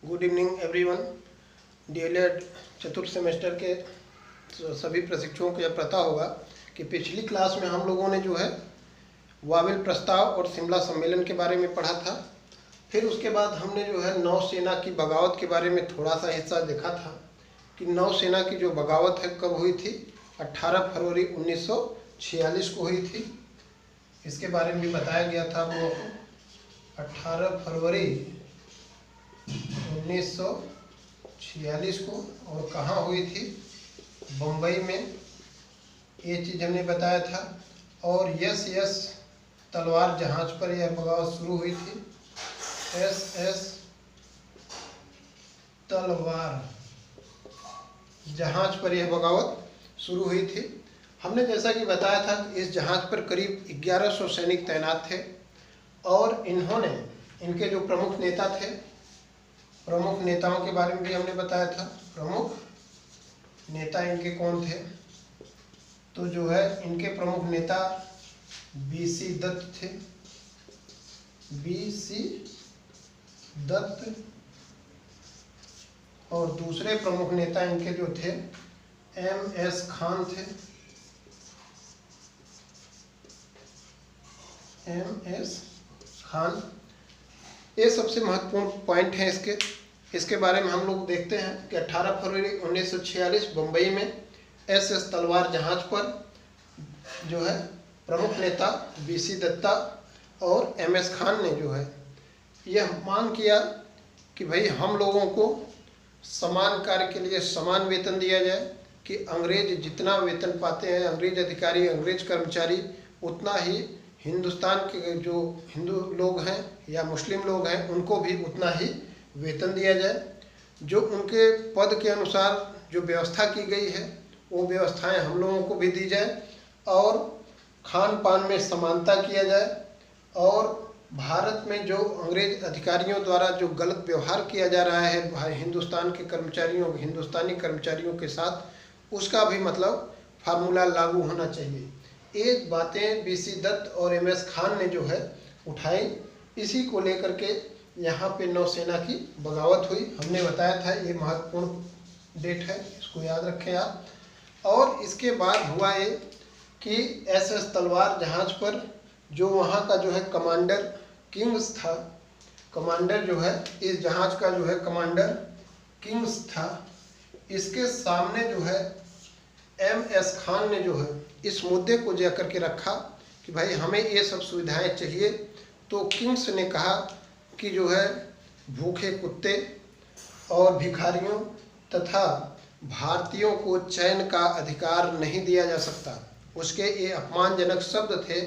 Good evening everyone. DElEd चतुर्थ semester के सभी प्रशिक्षुओं को यह पता होगा कि पिछली क्लास में हम लोगों ने जो है वावेल प्रस्ताव और शिमला सम्मेलन के बारे में पढ़ा था। फिर उसके बाद हमने जो है नौसेना की बगावत के बारे में थोड़ा सा हिस्सा देखा था कि नौसेना की जो बगावत है कब हुई थी। 18 फरवरी 1946 को हुई थी। इसके बारे में भी बताया गया था वो 18 फरवरी 1946 को, और कहाँ हुई थी, बम्बई में, ये चीज़ हमने बताया था। और SS तलवार जहाज पर यह बगावत शुरू हुई थी। SS तलवार जहाज पर यह बगावत शुरू हुई थी। हमने जैसा कि बताया था कि इस जहाज पर करीब 1100 सैनिक तैनात थे और इनके जो प्रमुख नेता थे, प्रमुख नेताओं के बारे में भी हमने बताया था। प्रमुख नेता इनके कौन थे, तो जो है इनके प्रमुख नेता BC दत्त थे। BC दत्त। और दूसरे प्रमुख नेता इनके जो थे MS खान थे। MS खान। ये सबसे महत्वपूर्ण पॉइंट है इसके बारे में हम लोग देखते हैं कि 18 फरवरी 1946 बम्बई में SS तलवार जहाज पर जो है प्रमुख नेता BC दत्ता और MS खान ने जो है यह मांग किया कि भाई हम लोगों को समान कार्य के लिए समान वेतन दिया जाए, कि अंग्रेज जितना वेतन पाते हैं, अंग्रेज अधिकारी, अंग्रेज कर्मचारी, उतना ही हिंदुस्तान के जो हिंदू लोग हैं या मुस्लिम लोग हैं उनको भी उतना ही वेतन दिया जाए। जो उनके पद के अनुसार जो व्यवस्था की गई है वो व्यवस्थाएं हम लोगों को भी दी जाए, और खान पान में समानता किया जाए, और भारत में जो अंग्रेज अधिकारियों द्वारा जो गलत व्यवहार किया जा रहा है हिंदुस्तान के कर्मचारियों, हिंदुस्तानी कर्मचारियों के साथ, उसका भी मतलब फार्मूला लागू होना चाहिए। ये बातें BC दत्त और MS खान ने जो है उठाई। इसी को लेकर के यहाँ पे नौसेना की बगावत हुई। हमने बताया था ये महत्वपूर्ण डेट है, इसको याद रखें आप। और इसके बाद हुआ ये कि SS तलवार जहाज पर जो वहाँ का जो है कमांडर किंग्स था, कमांडर जो है इस जहाज का जो है कमांडर किंग्स था, इसके सामने जो है MS खान ने जो है इस मुद्दे को जा करके रखा कि भाई हमें ये सब सुविधाएं चाहिए। तो किंग्स ने कहा कि जो है भूखे कुत्ते और भिखारियों तथा भारतीयों को चैन का अधिकार नहीं दिया जा सकता। उसके ये अपमानजनक शब्द थे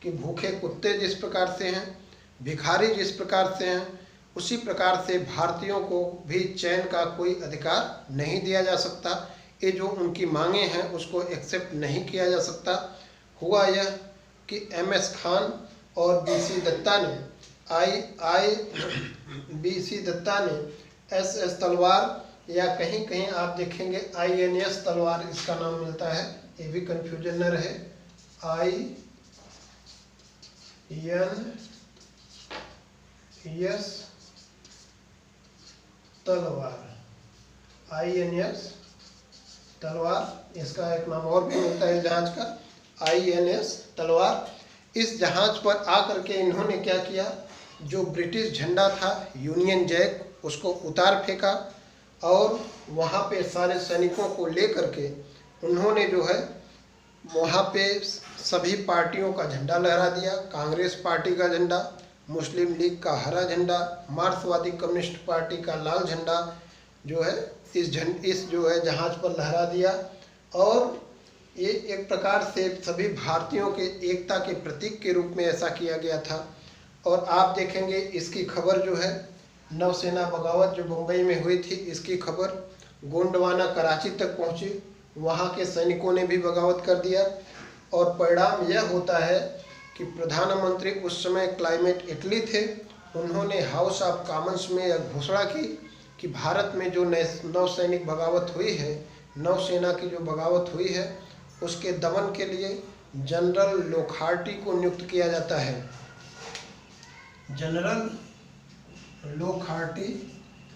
कि भूखे कुत्ते जिस प्रकार से हैं, भिखारी जिस प्रकार से हैं, उसी प्रकार से भारतीयों को भी चैन का कोई अधिकार नहीं दिया जा सकता। ये जो उनकी मांगे हैं उसको एक्सेप्ट नहीं किया जा सकता। हुआ यह कि MS खान और BC दत्ता ने BC दत्ता ने SS तलवार, या कहीं कहीं आप देखेंगे INS तलवार इसका नाम मिलता है, ये भी कंफ्यूजन न रहे। INS तलवार, INS तलवार, इसका एक नाम और भी मिलता है जहाज का, INS तलवार। इस जहाज पर आकर के इन्होंने क्या किया, जो ब्रिटिश झंडा था यूनियन जैक, उसको उतार फेंका, और वहाँ पे सारे सैनिकों को लेकर के उन्होंने जो है वहाँ पे सभी पार्टियों का झंडा लहरा दिया। कांग्रेस पार्टी का झंडा, मुस्लिम लीग का हरा झंडा, मार्क्सवादी कम्युनिस्ट पार्टी का लाल झंडा जो है इस जो है जहाज पर लहरा दिया। और ये एक प्रकार से सभी भारतीयों के एकता के प्रतीक के रूप में ऐसा किया गया था। और आप देखेंगे इसकी खबर जो है नौसेना बगावत जो मुंबई में हुई थी, इसकी खबर गोंडवाना कराची तक पहुंची, वहां के सैनिकों ने भी बगावत कर दिया। और परिणाम यह होता है कि प्रधानमंत्री उस समय क्लाइमेट इटली थे, उन्होंने हाउस ऑफ कॉमन्स में यह घोषणा की कि भारत में जो नौसैनिक बगावत हुई है, नौसेना की जो बगावत हुई है, उसके दमन के लिए जनरल लोखार्टी को नियुक्त किया जाता है। जनरल लोखार्टी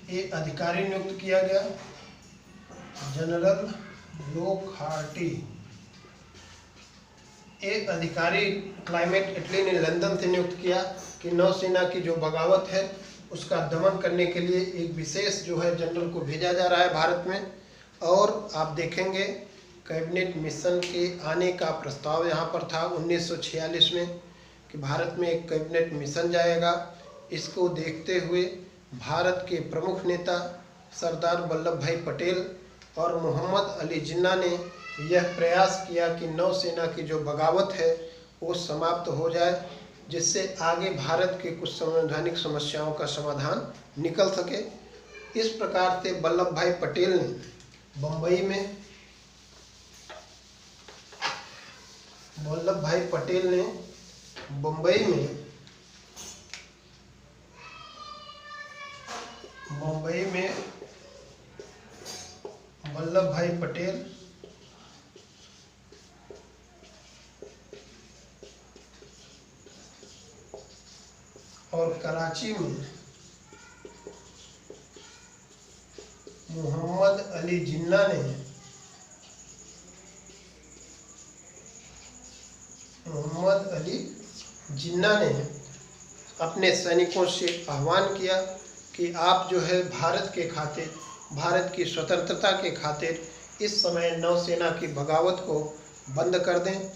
ये अधिकारी नियुक्त किया गया जनरल लोकहार्टी। एक अधिकारी क्लाइमेट इटली ने लंदन से नियुक्त किया कि नौसेना की जो बगावत है उसका दमन करने के लिए एक विशेष जो है जनरल को भेजा जा रहा है भारत में। और आप देखेंगे कैबिनेट मिशन के आने का प्रस्ताव यहाँ पर था 1946 में कि भारत में एक कैबिनेट मिशन जाएगा। इसको देखते हुए भारत के प्रमुख नेता सरदार वल्लभ भाई पटेल और मोहम्मद अली जिन्ना ने यह प्रयास किया कि नौसेना की जो बगावत है वो समाप्त हो जाए, जिससे आगे भारत के कुछ संवैधानिक समस्याओं का समाधान निकल सके। इस प्रकार से वल्लभ भाई पटेल ने बम्बई में वल्लभ भाई पटेल और कराची में मोहम्मद अली जिन्ना ने अपने सैनिकों से आह्वान किया कि आप जो है भारत के खातिर, भारत की स्वतंत्रता के खातिर इस समय नौसेना की बगावत को बंद कर दें।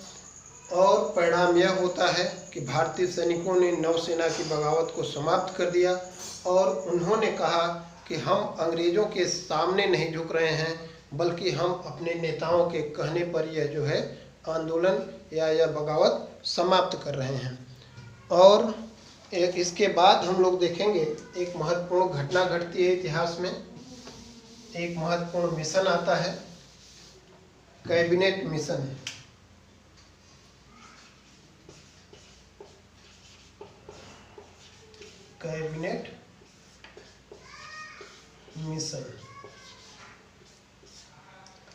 और परिणाम यह होता है कि भारतीय सैनिकों ने नौसेना की बगावत को समाप्त कर दिया और उन्होंने कहा कि हम अंग्रेज़ों के सामने नहीं झुक रहे हैं, बल्कि हम अपने नेताओं के कहने पर यह जो है आंदोलन या यह बगावत समाप्त कर रहे हैं। और इसके बाद हम लोग देखेंगे एक महत्वपूर्ण घटना घटती है इतिहास में। एक महत्वपूर्ण मिशन आता है, कैबिनेट मिशन। कैबिनेट मिशन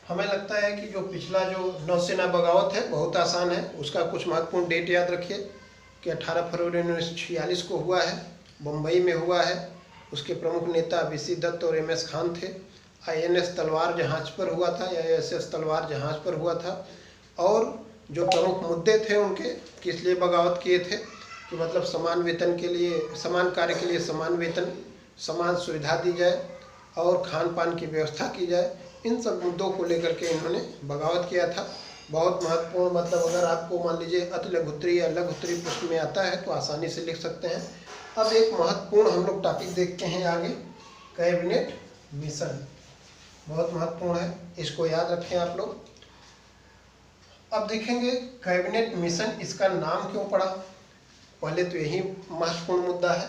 हमें लगता है कि जो पिछला जो नौसेना बगावत है बहुत आसान है। उसका कुछ महत्वपूर्ण डेट याद रखिए कि 18 फरवरी 1946 को हुआ है, बम्बई में हुआ है। उसके प्रमुख नेता वीसी दत्त और एमएस खान थे। आईएनएस तलवार जहाज पर हुआ था या एसएस तलवार जहाज पर हुआ था। और जो प्रमुख मुद्दे थे उनके किस लिए बगावत किए थे कि मतलब समान वेतन के लिए, समान कार्य के लिए समान वेतन, समान सुविधा दी जाए और खान पान की व्यवस्था की जाए। इन सब मुद्दों को लेकर के इन्होंने बगावत किया था। बहुत महत्वपूर्ण, मतलब अगर आपको मान लीजिए अति लघुत्तरी या लघुत्तरी प्रश्न में आता है तो आसानी से लिख सकते हैं। अब एक महत्वपूर्ण हम लोग टॉपिक देखते हैं आगे, कैबिनेट मिशन बहुत महत्वपूर्ण है, इसको याद रखें आप लोग। अब देखेंगे कैबिनेट मिशन, इसका नाम क्यों पड़ा, पहले तो यही महत्वपूर्ण मुद्दा है।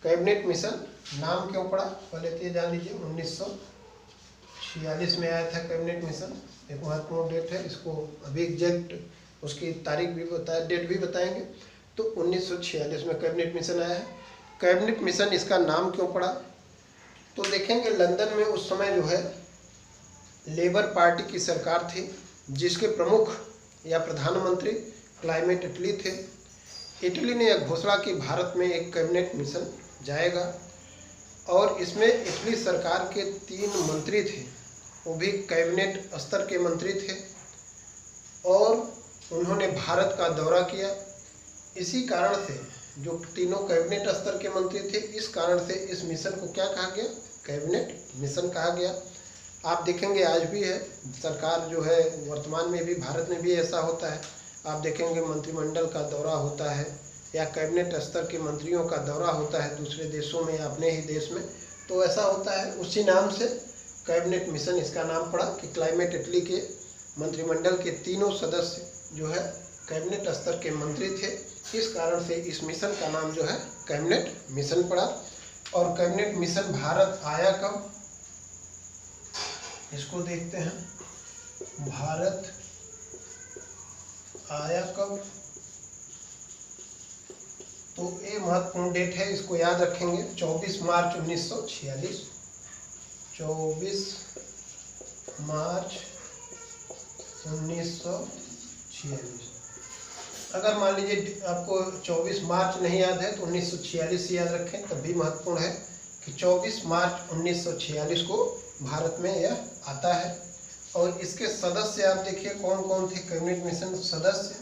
कैबिनेट मिशन नाम क्यों पड़ा, पहले तो ये जान लीजिए। 1946 में आया था कैबिनेट मिशन, एक महत्वपूर्ण डेट है। इसको अभी एग्जैक्ट उसकी तारीख भी बताया, डेट भी बताएंगे। तो 1946 में कैबिनेट मिशन आया है। कैबिनेट मिशन इसका नाम क्यों पड़ा, तो देखेंगे लंदन में उस समय जो है लेबर पार्टी की सरकार थी, जिसके प्रमुख या प्रधानमंत्री क्लाइमेट इटली थे। इटली ने यह घोषणा की भारत में एक कैबिनेट मिशन जाएगा और इसमें इटली सरकार के 3 मंत्री थे, वो भी कैबिनेट स्तर के मंत्री थे और उन्होंने भारत का दौरा किया। इसी कारण से जो तीनों कैबिनेट स्तर के मंत्री थे, इस कारण से इस मिशन को क्या कहा गया, कैबिनेट मिशन कहा गया। आप देखेंगे आज भी है, सरकार जो है वर्तमान में भी भारत में भी ऐसा होता है। आप देखेंगे मंत्रिमंडल का दौरा होता है या कैबिनेट स्तर के मंत्रियों का दौरा होता है दूसरे देशों में या अपने ही देश में, तो ऐसा होता है। उसी नाम से कैबिनेट मिशन इसका नाम पड़ा कि क्लाइमेट इटली के मंत्रिमंडल के तीनों सदस्य जो है कैबिनेट स्तर के मंत्री थे। इस कारण से इस मिशन का नाम जो है कैबिनेट मिशन पड़ा। और कैबिनेट मिशन भारत आया कब, इसको देखते हैं। भारत आया कब, तो ये महत्वपूर्ण डेट है, इसको याद रखेंगे। 24 मार्च 1946, 24 मार्च 1946। अगर मान लीजिए आपको 24 मार्च नहीं याद है तो 1946 याद रखें, तब भी महत्वपूर्ण है। कि 24 मार्च 1946 को भारत में यह आता है। और इसके सदस्य आप देखिए कौन कौन थे कैबिनेट मिशन सदस्य।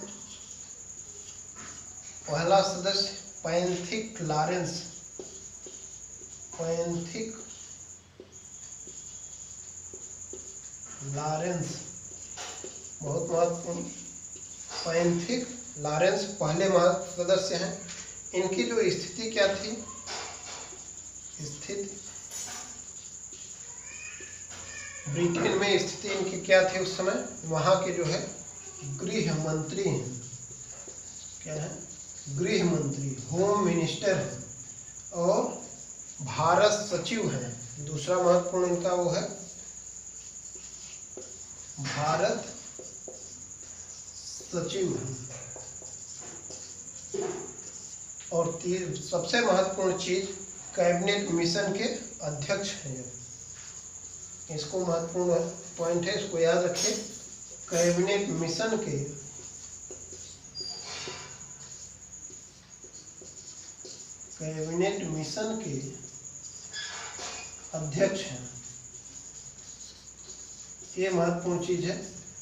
पहला सदस्य पैंथिक लॉरेंस, पैंथिक लॉरेंस बहुत महत्वपूर्ण, पैंथिक लॉरेंस पहले सदस्य हैं। इनकी जो स्थिति क्या थी, स्थिति ब्रिटेन में स्थिति इनकी क्या थी उस समय, वहाँ के जो है गृह मंत्री हैं, क्या है गृह मंत्री, होम मिनिस्टर हैं और भारत सचिव हैं। दूसरा महत्वपूर्ण इनका वो है भारत सचिव हैं। और सबसे महत्वपूर्ण चीज कैबिनेट मिशन के अध्यक्ष हैं। इसको महत्वपूर्ण पॉइंट है, इसको याद रखिए। कैबिनेट मिशन के अध्यक्ष हैं। ये महत्वपूर्ण चीज है।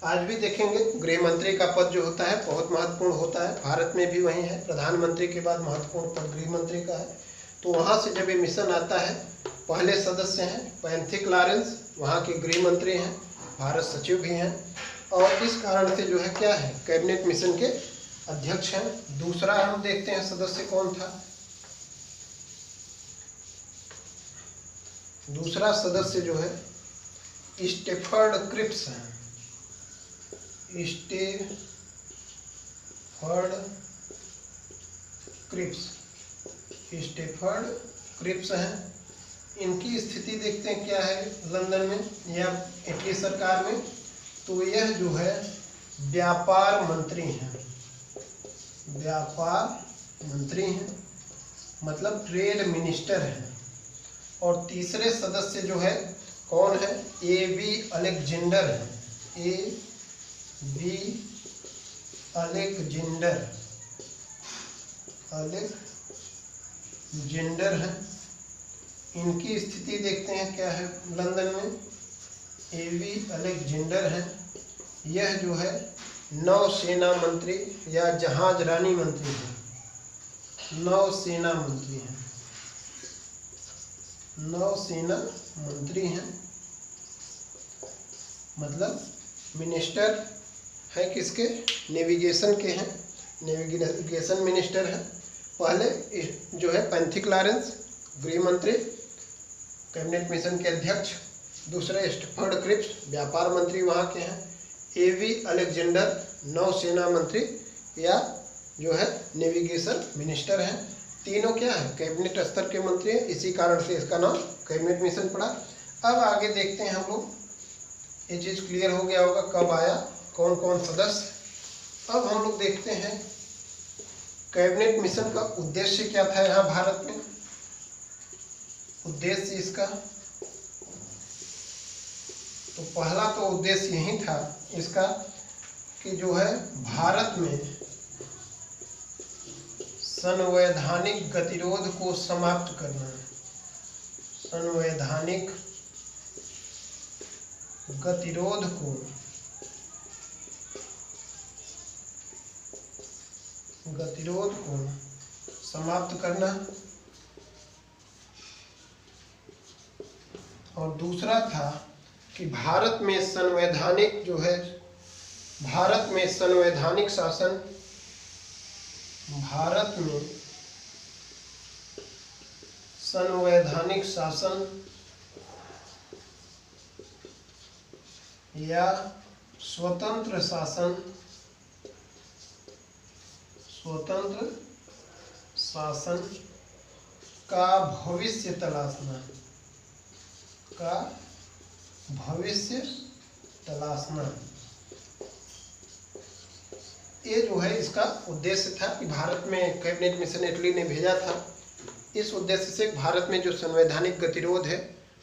आज भी देखेंगे गृह मंत्री का पद जो होता है बहुत महत्वपूर्ण होता है, भारत में भी वही है। प्रधानमंत्री के बाद महत्वपूर्ण पद गृह मंत्री का है। तो वहाँ से जब ये मिशन आता है, पहले सदस्य हैं पैंथिक लॉरेंस, वहाँ के गृह मंत्री हैं, भारत सचिव भी हैं और इस कारण से जो है क्या है कैबिनेट मिशन के अध्यक्ष हैं। दूसरा हम देखते हैं सदस्य कौन था। दूसरा सदस्य जो है स्टेफर्ड क्रिप्स हैं। स्टेफर्ड क्रिप्स हैं। इनकी स्थिति देखते हैं क्या है लंदन में या इटली सरकार में। तो यह जो है व्यापार मंत्री हैं, व्यापार मंत्री हैं मतलब ट्रेड मिनिस्टर हैं। और तीसरे सदस्य जो है कौन है, ए.बी. अलेक्जेंडर है, ए.बी. अलेक्जेंडर है। इनकी स्थिति देखते हैं क्या है लंदन में। ए.बी. अलेक्जेंडर है। यह जो है नौसेना मंत्री या जहाज रानी मंत्री है, नौसेना मंत्री हैं, नौसेना मंत्री हैं मतलब मिनिस्टर है किसके, नेविगेशन के हैं, नेविगेशन मिनिस्टर हैं। पहले जो है पैंथिक लॉरेंस गृह मंत्री कैबिनेट मिशन के अध्यक्ष, दूसरे स्टेफर्ड क्रिप्स व्यापार मंत्री वहाँ के हैं, ए.बी. अलेक्जेंडर नौसेना मंत्री या जो है नेविगेशन मिनिस्टर हैं। तीनों क्या है कैबिनेट स्तर के मंत्री हैं, इसी कारण से इसका नाम कैबिनेट मिशन पड़ा। अब आगे देखते हैं हम लोग, ये चीज़ क्लियर हो गया होगा कब आया कौन कौन सदस्य। अब हम लोग देखते हैं कैबिनेट मिशन का उद्देश्य क्या था यहाँ भारत में। उद्देश्य इसका तो पहला तो उद्देश्य यही था इसका कि जो है भारत में संवैधानिक गतिरोध को समाप्त करना है, संवैधानिक गतिरोध को समाप्त करना। और दूसरा था कि भारत में संवैधानिक जो है, भारत में संवैधानिक शासन, भारत में संवैधानिक शासन या स्वतंत्र शासन, स्वतंत्र शासन का भविष्य तलाशना, का भविष्य तलाशना। ये जो है इसका उद्देश्य था कि भारत में कैबिनेट मिशन इटली ने भेजा था। इस उद्देश्य से भारत में जो संवैधानिक गतिरोध है,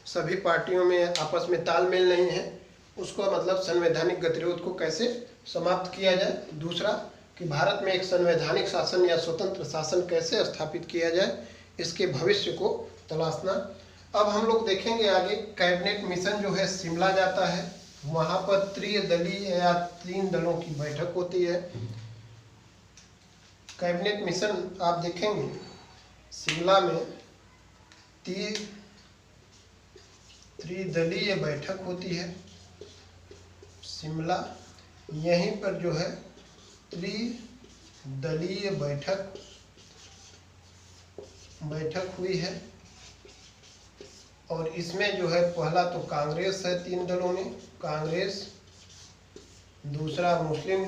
सभी पार्टियों में आपस में तालमेल नहीं है, उसको मतलब संवैधानिक गतिरोध को कैसे समाप्त किया जाए। दूसरा कि भारत में एक संवैधानिक शासन या स्वतंत्र शासन कैसे स्थापित किया जाए, इसके भविष्य को तलाशना। अब हम लोग देखेंगे आगे कैबिनेट मिशन जो है शिमला जाता है, वहाँ पर त्रिदलीय या 3 दलों की बैठक होती है। कैबिनेट मिशन आप देखेंगे शिमला में त्रिदलीय बैठक होती है। शिमला यहीं पर जो है त्रिदलीय बैठक हुई है और इसमें जो है पहला तो कांग्रेस है 3 दलों में, कांग्रेस, दूसरा मुस्लिम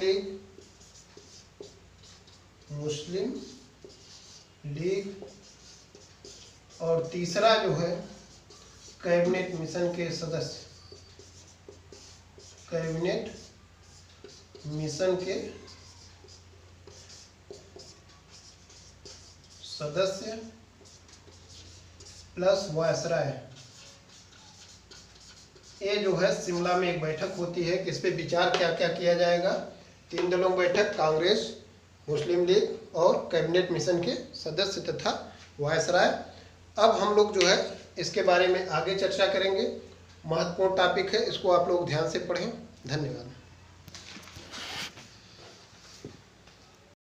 लीग और तीसरा जो है कैबिनेट मिशन के सदस्य, कैबिनेट मिशन के सदस्य प्लस वायसराय। ये जो है शिमला में एक बैठक होती है कि इस पे विचार क्या क्या किया जाएगा। 3 दलों की बैठक, कांग्रेस, मुस्लिम लीग और कैबिनेट मिशन के सदस्य तथा वायसराय। अब हम लोग जो है इसके बारे में आगे चर्चा करेंगे। महत्वपूर्ण टॉपिक है, इसको आप लोग ध्यान से पढ़ें। धन्यवाद।